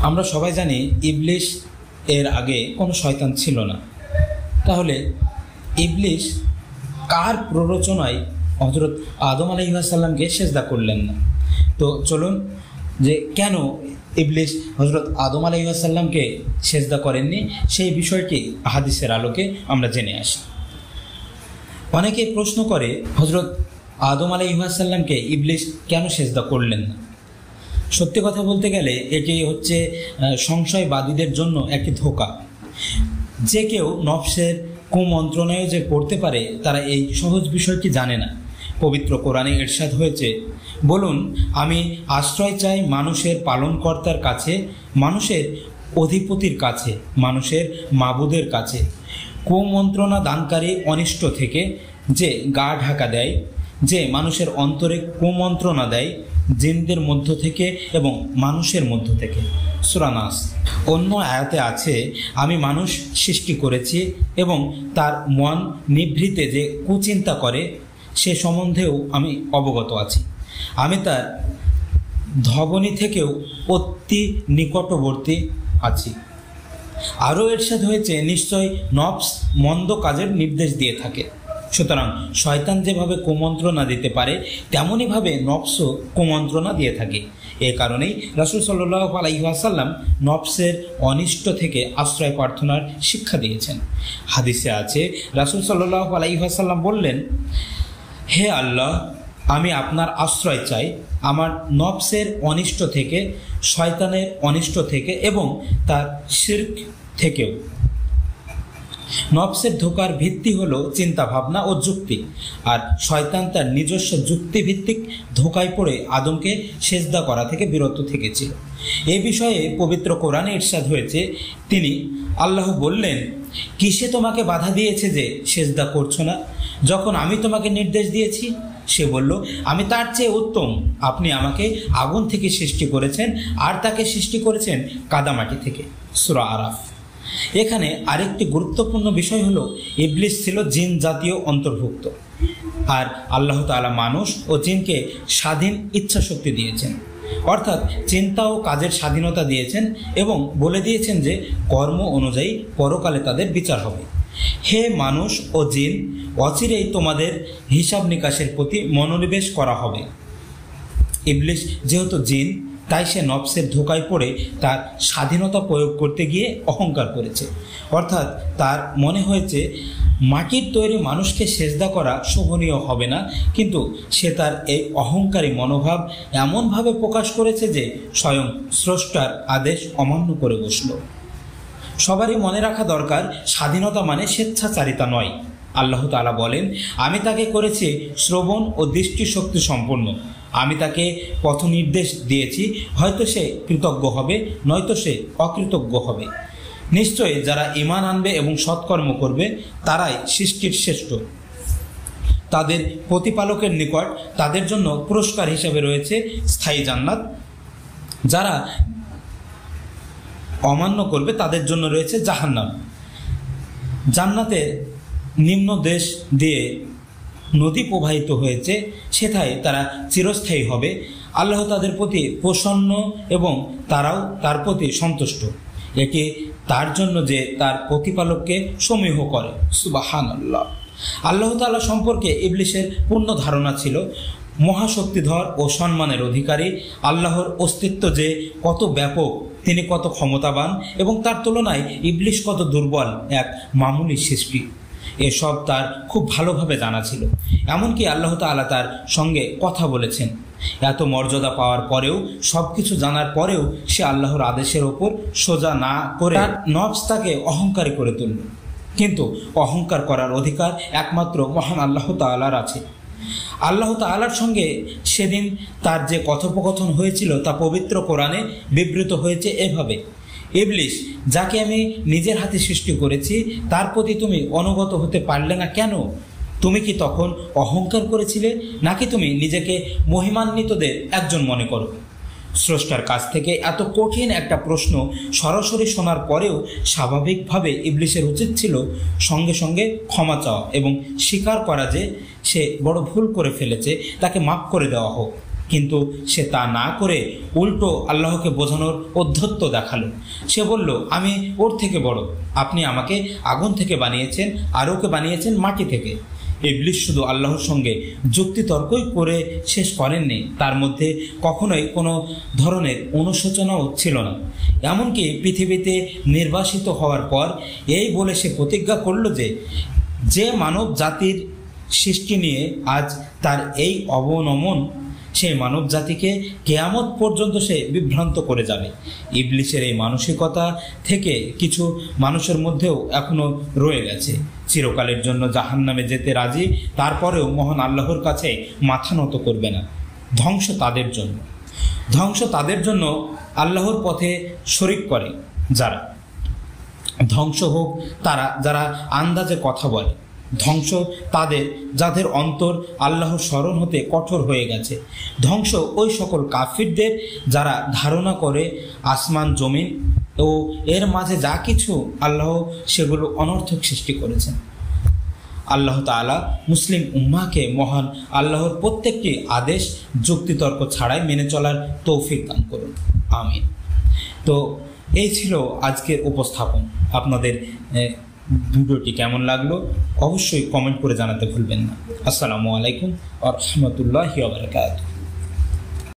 আমরা সবাই জানি ইবলিশ এর আগে কোনো শয়তান ছিল না। তাহলে ইবলিশ কার প্ররোচনায় হযরত আদম আলাইহিস সালামকে সেজদা করলেন না? তো চলুন যে কেন ইবলিশ হযরত আদম আলাইহিস সালামকে সেজদা করেননি সেই বিষয়টি হাদিসের আলোকে আমরা জেনে আসি। অনেকে প্রশ্ন করে হযরত আদম আলাইহিস সালামকে ইবলিশ কেন সেজদা করলেন না। সত্যি কথা বলতে গেলে এটি হচ্ছে সংশয়বাদীদের জন্য একটি ধোঁকা। যে কেউ নফসের কুমন্ত্রণায় যে পড়তে পারে তারা এই সহজ বিষয়টি জানে না। পবিত্র কোরআনে ইরশাদ হয়েছে, বলুন আমি আশ্রয় চাই মানুষের পালনকর্তার কাছে, মানুষের অধিপতির কাছে, মানুষের মাবুদের কাছে, কুমন্ত্রণা দানকারী অনিষ্ট থেকে, যে গা ঢাকা দেয়, যে মানুষের অন্তরে কুমন্ত্রণা দেয়, জিনদের মধ্য থেকে এবং মানুষের মধ্য থেকে। সূরা নাস। অন্য আয়াতে আছে, আমি মানুষ সৃষ্টি করেছি এবং তার মন নিভৃতে যে কুচিন্তা করে সে সম্বন্ধেও আমি অবগত আছি। আমি তার ধবনী থেকেও অতি নিকটবর্তী আছি। আরও ইরশাদ হয়েছে, নিশ্চয় নফস মন্দ কাজের নির্দেশ দিয়ে থাকে। সুতরাং শয়তান যেভাবে কুমন্ত্রণা দিতে পারে তেমনইভাবে নফসও কুমন্ত্রণা দিয়ে থাকে। এ কারণেই রাসূল সাল্লাল্লাহু আলাইহি ওয়াসাল্লাম নফসের অনিষ্ট থেকে আশ্রয় প্রার্থনার শিক্ষা দিয়েছেন। হাদিসে আছে, রাসূল সাল্লাল্লাহু আলাইহি ওয়াসাল্লাম বললেন, হে আল্লাহ, আমি আপনার আশ্রয় চাই আমার নফসের অনিষ্ট থেকে, শয়তানের অনিষ্ট থেকে এবং তার শিরক থেকেও। নফসের ধোঁকার ভিত্তি হলো চিন্তা ভাবনা ও যুক্তি, আর শয়তান তার নিজস্ব যুক্তিভিত্তিক ধোঁকায় পড়ে আদমকে সেজদা করা থেকে বিরত থেকেছিল। এ বিষয়ে পবিত্র কোরআনে ইরশাদ হয়েছে, তিনি আল্লাহ বললেন, কিসে তোমাকে বাধা দিয়েছে যে সেজদা করছো না, যখন আমি তোমাকে নির্দেশ দিয়েছি? সে বলল, আমি তার চেয়ে উত্তম। আপনি আমাকে আগুন থেকে সৃষ্টি করেছেন আর তাকে সৃষ্টি করেছেন কাদামাটি থেকে। সূরা আরাফ। এখানে আরেকটি গুরুত্বপূর্ণ বিষয় হলো, ইবলিস ছিল জিন জাতীয় অন্তর্ভুক্ত, আর আল্লাহ তাআলা মানুষ ও জিনকে স্বাধীন ইচ্ছা শক্তি দিয়েছেন, অর্থাৎ চিন্তা ও কাজের স্বাধীনতা দিয়েছেন এবং বলে দিয়েছেন যে কর্ম অনুযায়ী পরকালে তাদের বিচার হবে। হে মানুষ ও জিন, অচিরেই তোমাদের হিসাব নিকাশের প্রতি মনোনিবেশ করা হবে। ইবলিস যেহেতু জিন, তাই সে নফসের ধোঁকায় পড়ে তার স্বাধীনতা প্রয়োগ করতে গিয়ে অহংকার করেছে। অর্থাৎ তার মনে হয়েছে মাটির তৈরি মানুষকে সেজদা করা শোভনীয় হবে না, কিন্তু সে তার এই অহংকারী মনোভাব এমনভাবে প্রকাশ করেছে যে স্বয়ং স্রষ্টার আদেশ অমান্য করে বসল। সবারই মনে রাখা দরকার, স্বাধীনতা মানে স্বেচ্ছাচারিতা নয়। আল্লাহ তাআলা বলেন, আমি তাকে করেছি শ্রবণ ও দৃষ্টিশক্তি সম্পন্ন, আমি তাকে পথ নির্দেশ দিয়েছি, হয়তো সে কৃতজ্ঞ হবে, নয়তো সে অকৃতজ্ঞ হবে। নিশ্চয়ই যারা ঈমান আনবে এবং সৎকর্ম করবে তারাই সৃষ্টির শ্রেষ্ঠ। তাদের প্রতিপালকের নিকট তাদের জন্য পুরস্কার হিসেবে রয়েছে স্থায়ী জান্নাত। যারা অমান্য করবে তাদের জন্য রয়েছে জাহান্নাম। জান্নাতের নিম্ন দেশ দিয়ে নদী প্রবাহিত হয়েছে, সেথায় তারা চিরস্থায়ী হবে। আল্লাহ তাদের প্রতি প্রসন্ন এবং তারাও তার প্রতি সন্তুষ্ট। এটি তার জন্য যে তার প্রতিপালককে সমীহ করে। সুবহানাল্লাহ। আল্লাহ তাআলা সম্পর্কে ইবলিসের পূর্ণ ধারণা ছিল মহাশক্তিধর ও সম্মানের অধিকারী। আল্লাহর অস্তিত্ব যে কত ব্যাপক, তিনি কত ক্ষমতাবান এবং তার তুলনায় ইবলিস কত দুর্বল এক মামুলি সৃষ্টি, এসব তার খুব ভালোভাবে জানা ছিল। এমনকি আল্লাহ তাআলা তার সঙ্গে কথা বলেছেন। এত মর্যাদা পাওয়ার পরেও, সব কিছু জানার পরেও সে আল্লাহর আদেশের ওপর সোজা না করে তার নফস তাকে অহংকারী করে তুলল। কিন্তু অহংকার করার অধিকার একমাত্র মহান আল্লাহ তাআলার আছে। আল্লাহ তাআলার সঙ্গে সেদিন তার যে কথোপকথন হয়েছিল তা পবিত্র কোরআনে বিবৃত হয়েছে এভাবে, ইবলিস, যাকে আমি নিজের হাতে সৃষ্টি করেছি, তার প্রতি তুমি অনুগত হতে পারলে না কেন? তুমি কি তখন অহংকার করেছিলে, নাকি তুমি নিজেকে মহিমান্বিতদের একজন মনে করো? স্রষ্টার কাছ থেকে এত কঠিন একটা প্রশ্ন সরাসরি শোনার পরেও স্বাভাবিকভাবে ইবলিসের উচিত ছিল সঙ্গে সঙ্গে ক্ষমা চাওয়া এবং স্বীকার করা যে সে বড় ভুল করে ফেলেছে, তাকে মাফ করে দেওয়া হোক। কিন্তু সে তা না করে উল্টো আল্লাহকে বোঝানোর ঔদ্ধত্য দেখালো। সে বলল, আমি ওর থেকে বড়, আপনি আমাকে আগুন থেকে বানিয়েছেন আর ওকে বানিয়েছেন মাটি থেকে। ইবলিস শুধু আল্লাহর সঙ্গে যুক্তিতর্কই করে শেষ করেননি, তার মধ্যে কখনোই কোনো ধরনের অনুশোচনাও ছিল না। এমনকি পৃথিবীতে নির্বাসিত হওয়ার পর এই বলে সে প্রতিজ্ঞা করল যে মানব জাতির সৃষ্টি নিয়ে আজ তার এই অবনমন, সেই মানব জাতিকে কেয়ামত পর্যন্ত সে বিভ্রান্ত করে যাবে। ইবলিসের এই মানসিকতা থেকে কিছু মানুষের মধ্যেও এখনো রয়ে গেছে। চিরকালের জন্য জাহান্নামে যেতে রাজি, তারপরেও মহান আল্লাহর কাছে মাথা নত করবে না। ধ্বংস তাদের জন্য আল্লাহর পথে শরিক করে যারা। ধ্বংস হোক তারা যারা আন্দাজে কথা বলে। ধ্বংস তাদের যাদের অন্তর আল্লাহর স্মরণ হতে কঠোর হয়ে গেছে। ধ্বংস ওই সকল কাফিরদের যারা ধারণা করে আসমান জমিন ও এর মাঝে যা কিছু আল্লাহ সেগুলো অনর্থক সৃষ্টি করেছেন। আল্লাহ তাআলা মুসলিম উম্মাহকে মহান আল্লাহর প্রত্যেকটি আদেশ যুক্তিতর্ক ছাড়াই মেনে চলার তৌফিক দান করুন, আমিন। তো এই ছিল আজকের উপস্থাপন। আপনাদের ভিডিওটি কেমন লাগলো অবশ্যই কমেন্ট করে জানাতে ভুলবেন না। আসসালামু আলাইকুম ওয়া রাহমাতুল্লাহি ওয়া বারাকাতুহু।